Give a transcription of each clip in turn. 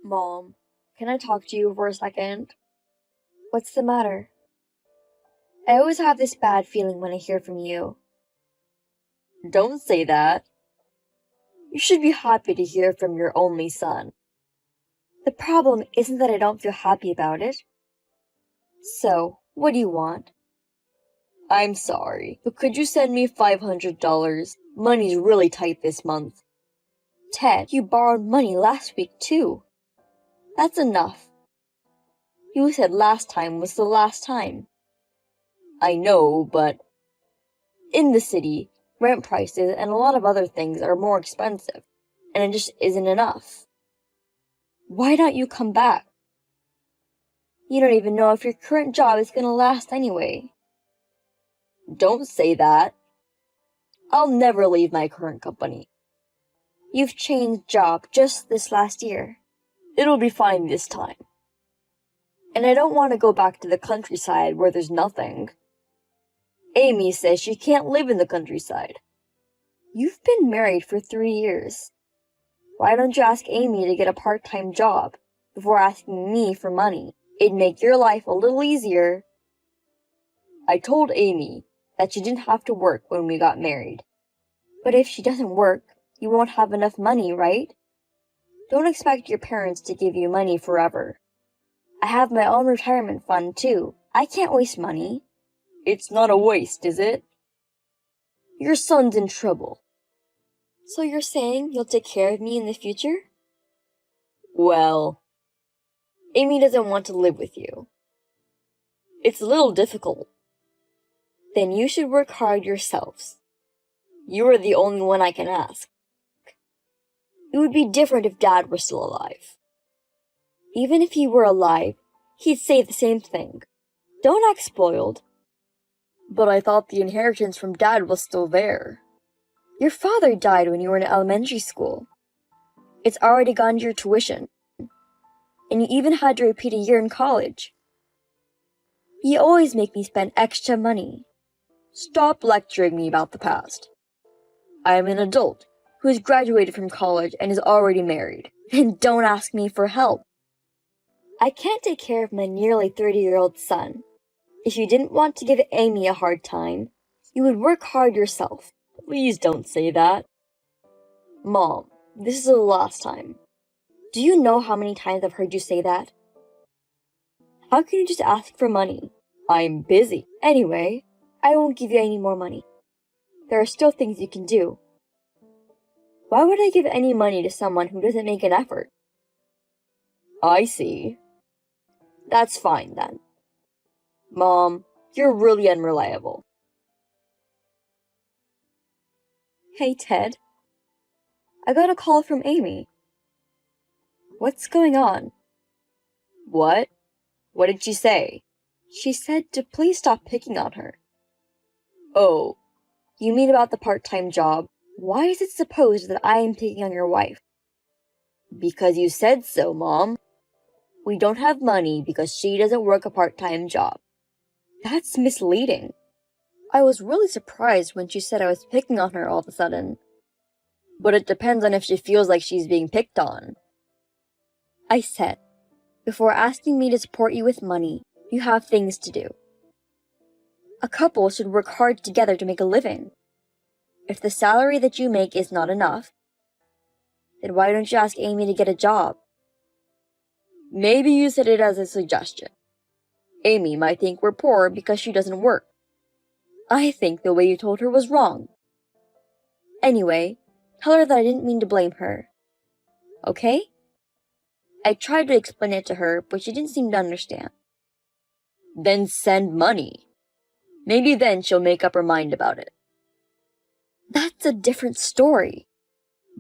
Mom, can I talk to you for a second? What's the matter? I always have this bad feeling when I hear from you. Don't say that. You should be happy to hear from your only son. The problem isn't that I don't feel happy about it. So, what do you want? I'm sorry, but could you send me $500? Money's really tight this month. Ted, you borrowed money last week too. That's enough. You said last time was the last time. I know, but in the city, rent prices and a lot of other things are more expensive, and it just isn't enough. Why don't you come back? You don't even know if your current job is gonna last anyway. Don't say that. I'll never leave my current company. You've changed job just this last year. It'll be fine this time. And I don't want to go back to the countryside where there's nothing. Amy says she can't live in the countryside. You've been married for 3 years. Why don't you ask Amy to get a part-time job before asking me for money? It'd make your life a little easier. I told Amy that she didn't have to work when we got married. But if she doesn't work, you won't have enough money, right? Don't expect your parents to give you money forever. I have my own retirement fund too. I can't waste money. It's not a waste, is it? Your son's in trouble. So you're saying you'll take care of me in the future? Well, Amy doesn't want to live with you. It's a little difficult. Then you should work hard yourselves. You are the only one I can ask. It would be different if Dad were still alive. Even if he were alive, he'd say the same thing. Don't act spoiled. But I thought the inheritance from Dad was still there. Your father died when you were in elementary school. It's already gone to your tuition. And you even had to repeat a year in college. You always make me spend extra money. Stop lecturing me about the past. I am an adult who has graduated from college and is already married. And don't ask me for help. I can't take care of my nearly 30-year-old son. If you didn't want to give Amy a hard time, you would work hard yourself. Please don't say that. Mom, this is the last time. Do you know how many times I've heard you say that? How can you just ask for money? I'm busy. Anyway, I won't give you any more money. There are still things you can do. Why would I give any money to someone who doesn't make an effort? I see. That's fine then. Mom, you're really unreliable. Hey, Ted. I got a call from Amy. What's going on? What? What did she say? She said to please stop picking on her. Oh, you mean about the part-time job? Why is it supposed that I am picking on your wife? Because you said so, Mom. We don't have money because she doesn't work a part-time job. That's misleading. I was really surprised when she said I was picking on her all of a sudden. But it depends on if she feels like she's being picked on. I said, before asking me to support you with money, you have things to do. A couple should work hard together to make a living. If the salary that you make is not enough, then why don't you ask Amy to get a job? Maybe you said it as a suggestion. Amy might think we're poor because she doesn't work. I think the way you told her was wrong. Anyway, tell her that I didn't mean to blame her. Okay? I tried to explain it to her, but she didn't seem to understand. Then send money. Maybe then she'll make up her mind about it. That's a different story.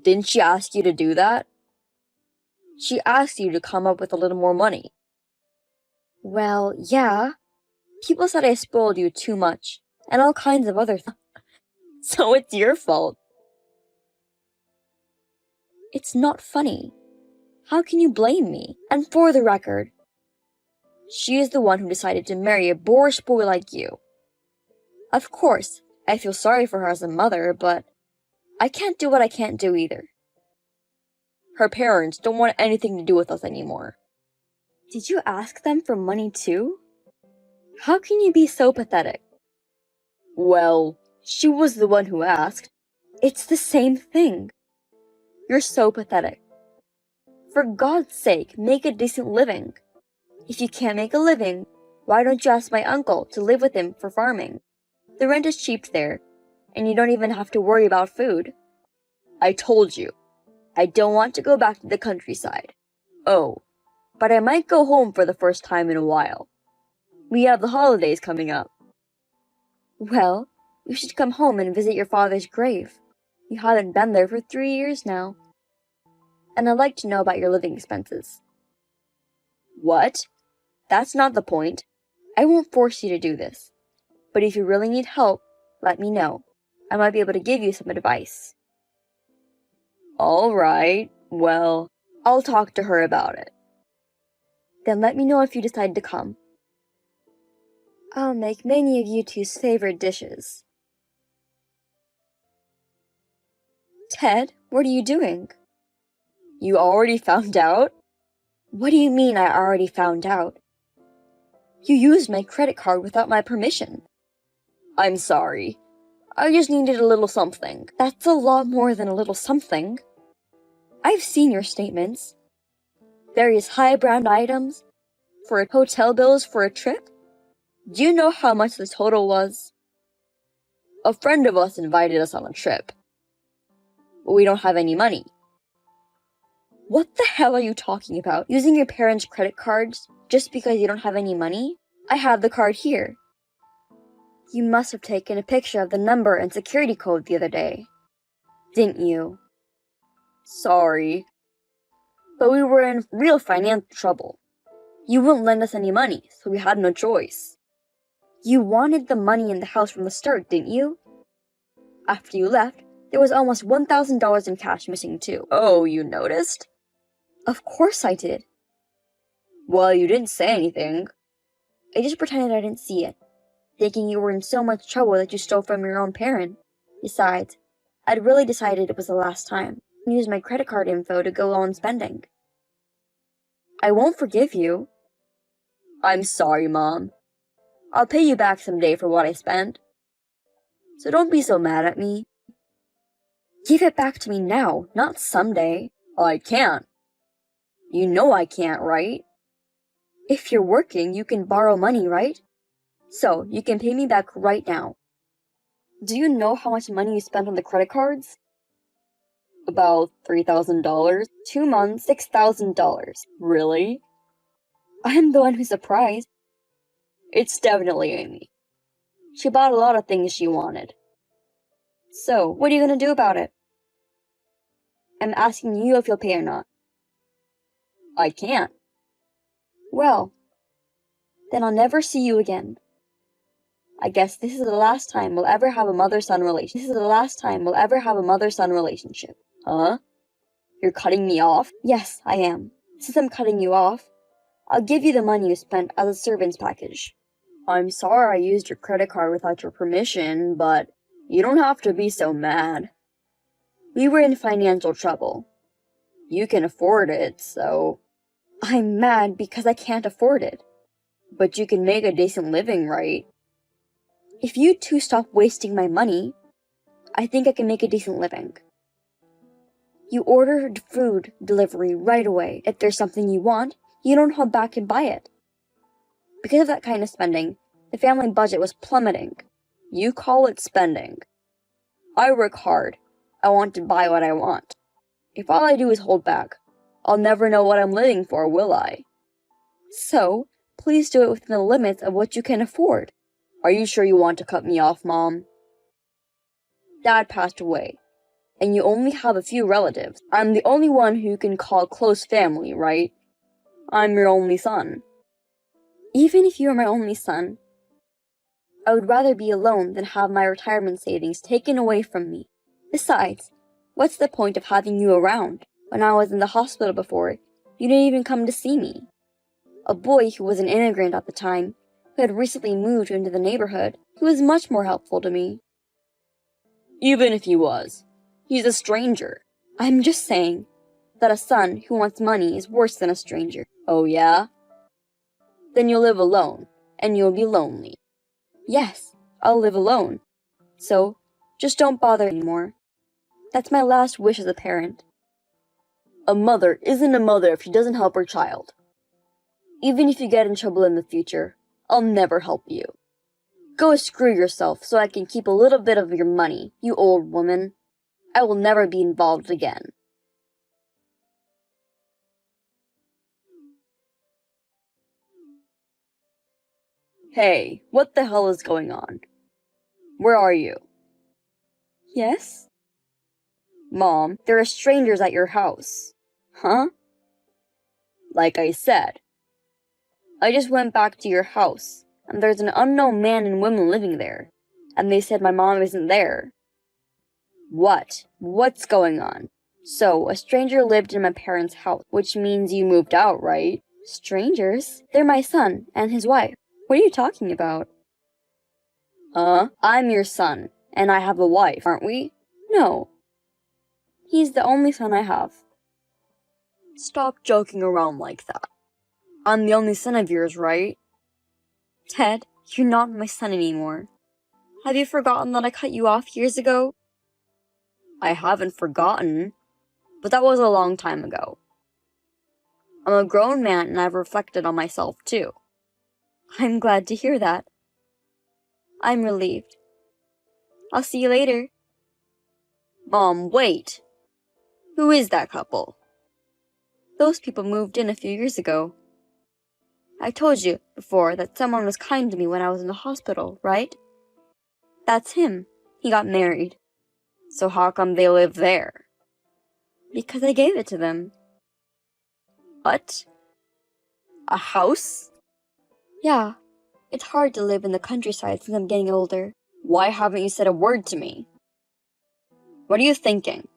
Didn't she ask you to do that? She asked you to come up with a little more money. Well, yeah. People said I spoiled you too much, and all kinds of other things. So it's your fault. It's not funny. How can you blame me? And for the record, she is the one who decided to marry a boorish boy like you. Of course, I feel sorry for her as a mother, but I can't do what I can't do either. Her parents don't want anything to do with us anymore. Did you ask them for money too? How can you be so pathetic? Well, she was the one who asked. It's the same thing. You're so pathetic. For God's sake, make a decent living. If you can't make a living, why don't you ask my uncle to live with him for farming? The rent is cheap there, and you don't even have to worry about food. I told you, I don't want to go back to the countryside. Oh, but I might go home for the first time in a while. We have the holidays coming up. Well, you should come home and visit your father's grave. You haven't been there for 3 years now. And I'd like to know about your living expenses. What? That's not the point. I won't force you to do this. But if you really need help, let me know. I might be able to give you some advice. All right. Well, I'll talk to her about it. Then let me know if you decide to come. I'll make many of you two's favorite dishes. Ted, what are you doing? You already found out? What do you mean I already found out? You used my credit card without my permission. I'm sorry. I just needed a little something. That's a lot more than a little something. I've seen your statements. Various high-brand items. For hotel bills for a trip. Do you know how much the total was? A friend of us invited us on a trip. But we don't have any money. What the hell are you talking about? Using your parents' credit cards just because you don't have any money? I have the card here. You must have taken a picture of the number and security code the other day. Didn't you? Sorry. But we were in real financial trouble. You wouldn't lend us any money, so we had no choice. You wanted the money in the house from the start, didn't you? After you left, there was almost $1,000 in cash missing too. Oh, you noticed? Of course I did. Well, you didn't say anything. I just pretended I didn't see it, thinking you were in so much trouble that you stole from your own parent. Besides, I'd really decided it was the last time, and used my credit card info to go on spending. I won't forgive you. I'm sorry, Mom. I'll pay you back someday for what I spent. So don't be so mad at me. Give it back to me now, not someday. I can't. You know I can't, right? If you're working, you can borrow money, right? So, you can pay me back right now. Do you know how much money you spent on the credit cards? About $3,000. 2 months, $6,000. Really? I'm the one who's surprised. It's definitely Amy. She bought a lot of things she wanted. So, what are you gonna do about it? I'm asking you if you'll pay or not. I can't. Well, then I'll never see you again. I guess this is the last time we'll ever have a mother-son relationship. This is the last time we'll ever have a mother-son relationship. Huh? You're cutting me off? Yes, I am. Since I'm cutting you off, I'll give you the money you spent as a servant's package. I'm sorry I used your credit card without your permission, but you don't have to be so mad. We were in financial trouble. You can afford it, so... I'm mad because I can't afford it. But you can make a decent living, right? If you two stop wasting my money, I think I can make a decent living. You order food delivery right away. If there's something you want, you don't hold back and buy it. Because of that kind of spending, the family budget was plummeting. You call it spending. I work hard. I want to buy what I want. If all I do is hold back, I'll never know what I'm living for, will I? So, please do it within the limits of what you can afford. Are you sure you want to cut me off, Mom? Dad passed away, and you only have a few relatives. I'm the only one who you can call close family, right? I'm your only son. Even if you are my only son, I would rather be alone than have my retirement savings taken away from me. Besides, what's the point of having you around? When I was in the hospital before, you didn't even come to see me. A boy who was an immigrant at the time, who had recently moved into the neighborhood, he was much more helpful to me. Even if he was, he's a stranger. I'm just saying, that a son who wants money is worse than a stranger. Oh yeah? Then you'll live alone, and you'll be lonely. Yes, I'll live alone. So, just don't bother anymore. That's my last wish as a parent. A mother isn't a mother if she doesn't help her child. Even if you get in trouble in the future, I'll never help you. Go screw yourself so I can keep a little bit of your money, you old woman. I will never be involved again. Hey, what the hell is going on? Where are you? Yes? Mom, there are strangers at your house. Huh? Like I said, I just went back to your house, and there's an unknown man and woman living there, and they said my mom isn't there. What? What's going on? So, a stranger lived in my parents' house, which means you moved out, right? Strangers? They're my son and his wife. What are you talking about? I'm your son, and I have a wife, aren't we? No. He's the only son I have. Stop joking around like that. I'm the only son of yours, right? Ted, you're not my son anymore. Have you forgotten that I cut you off years ago? I haven't forgotten, but that was a long time ago. I'm a grown man and I've reflected on myself too. I'm glad to hear that. I'm relieved. I'll see you later. Mom, wait. Who is that couple? Those people moved in a few years ago. I told you before that someone was kind to me when I was in the hospital, right? That's him. He got married. So how come they live there? Because I gave it to them. What? A house? Yeah. It's hard to live in the countryside since I'm getting older. Why haven't you said a word to me? What are you thinking?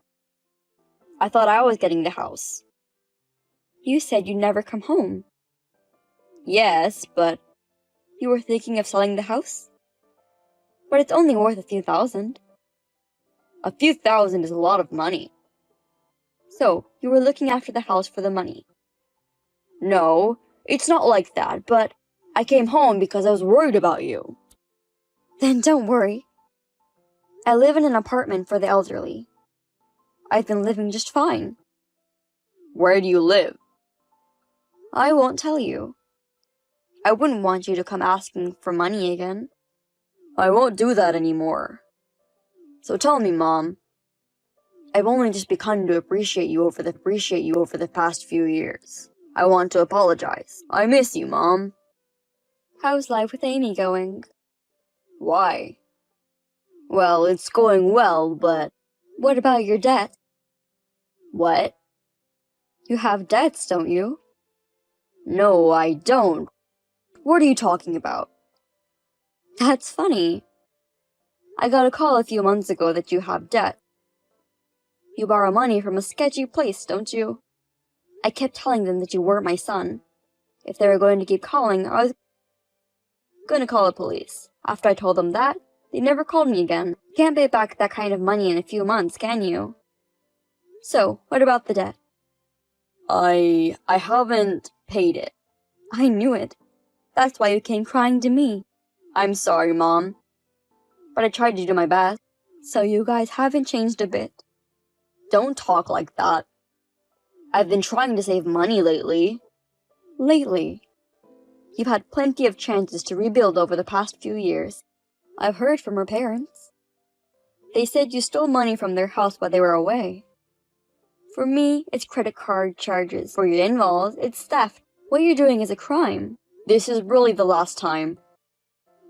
I thought I was getting the house. You said you'd never come home. Yes, but you were thinking of selling the house? But it's only worth a few thousand. A few thousand is a lot of money. So, you were looking after the house for the money. No, it's not like that, but I came home because I was worried about you. Then don't worry. I live in an apartment for the elderly. I've been living just fine. Where do you live? I won't tell you. I wouldn't want you to come asking for money again. I won't do that anymore. So tell me, Mom. I've only just begun to appreciate you over the past few years. I want to apologize. I miss you, Mom. How's life with Amy going? Why? Well, it's going well, but... What about your debt? What? You have debts, don't you? No, I don't. What are you talking about? That's funny. I got a call a few months ago that you have debt. You borrow money from a sketchy place, don't you? I kept telling them that you weren't my son. If they were going to keep calling, I was going to call the police. After I told them that, they never called me again. You can't pay back that kind of money in a few months, can you? So, what about the debt? I haven't paid it. I knew it. That's why you came crying to me. I'm sorry, Mom. But I tried to do my best. So you guys haven't changed a bit. Don't talk like that. I've been trying to save money lately. Lately? You've had plenty of chances to rebuild over the past few years. I've heard from her parents. They said you stole money from their house while they were away. For me, it's credit card charges. For your in-laws, it's theft. What you're doing is a crime. This is really the last time.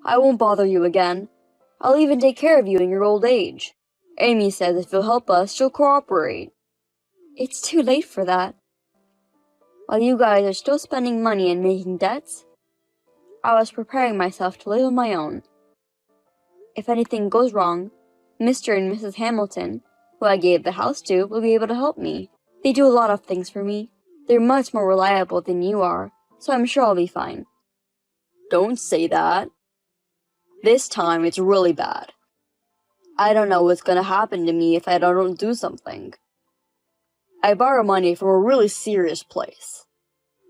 I won't bother you again. I'll even take care of you in your old age. Amy says if you'll help us, she'll cooperate. It's too late for that. While you guys are still spending money and making debts, I was preparing myself to live on my own. If anything goes wrong, Mr. and Mrs. Hamilton, who I gave the house to, will be able to help me. They do a lot of things for me. They're much more reliable than you are, so I'm sure I'll be fine. Don't say that. This time it's really bad. I don't know what's gonna happen to me if I don't do something. I borrow money from a really serious place.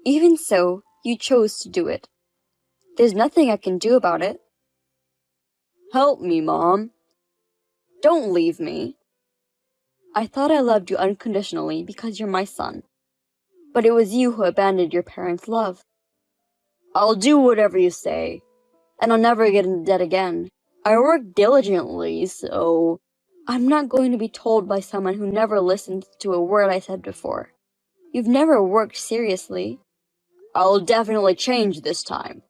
Even so, you chose to do it. There's nothing I can do about it. Help me, Mom. Don't leave me. I thought I loved you unconditionally because you're my son. But it was you who abandoned your parents' love. I'll do whatever you say, and I'll never get into debt again. I work diligently, so I'm not going to be told by someone who never listened to a word I said before. You've never worked seriously. I'll definitely change this time.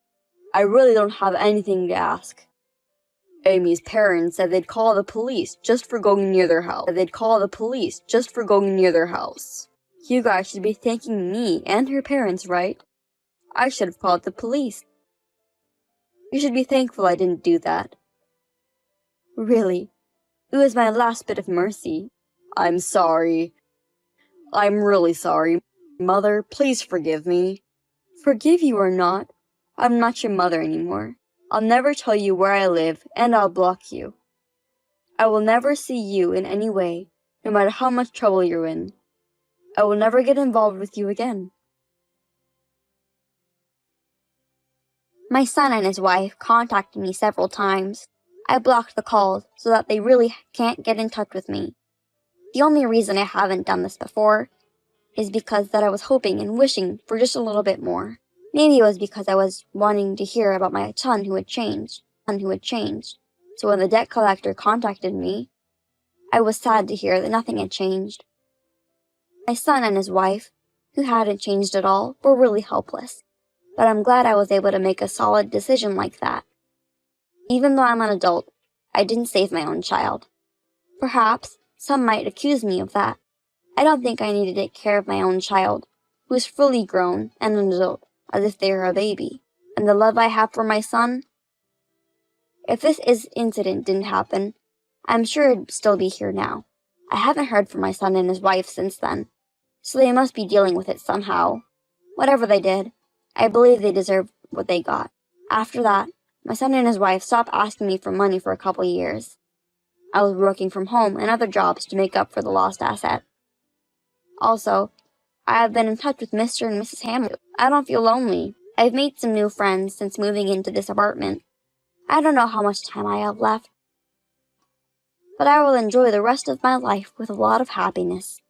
I really don't have anything to ask. Amy's parents said they'd call the police just for going near their house. You guys should be thanking me and her parents, right? I should have called the police. You should be thankful I didn't do that. Really, it was my last bit of mercy. I'm sorry. I'm really sorry. Mother, please forgive me. Forgive you or not, I'm not your mother anymore. I'll never tell you where I live, and I'll block you. I will never see you in any way, no matter how much trouble you're in. I will never get involved with you again. My son and his wife contacted me several times. I blocked the calls so that they really can't get in touch with me. The only reason I haven't done this before is because that I was hoping and wishing for just a little bit more. Maybe it was because I was wanting to hear about my son who had changed. So when the debt collector contacted me, I was sad to hear that nothing had changed. My son and his wife, who hadn't changed at all, were really helpless. But I'm glad I was able to make a solid decision like that. Even though I'm an adult, I didn't save my own child. Perhaps some might accuse me of that. I don't think I need to take care of my own child, who is fully grown and an adult, as if they were a baby. And the love I have for my son? If this incident didn't happen, I'm sure it'd still be here now. I haven't heard from my son and his wife since then, so they must be dealing with it somehow. Whatever they did, I believe they deserved what they got. After that, my son and his wife stopped asking me for money for a couple years. I was working from home and other jobs to make up for the lost asset. Also, I have been in touch with Mr. and Mrs. Hamilton. I don't feel lonely. I've made some new friends since moving into this apartment. I don't know how much time I have left, but I will enjoy the rest of my life with a lot of happiness.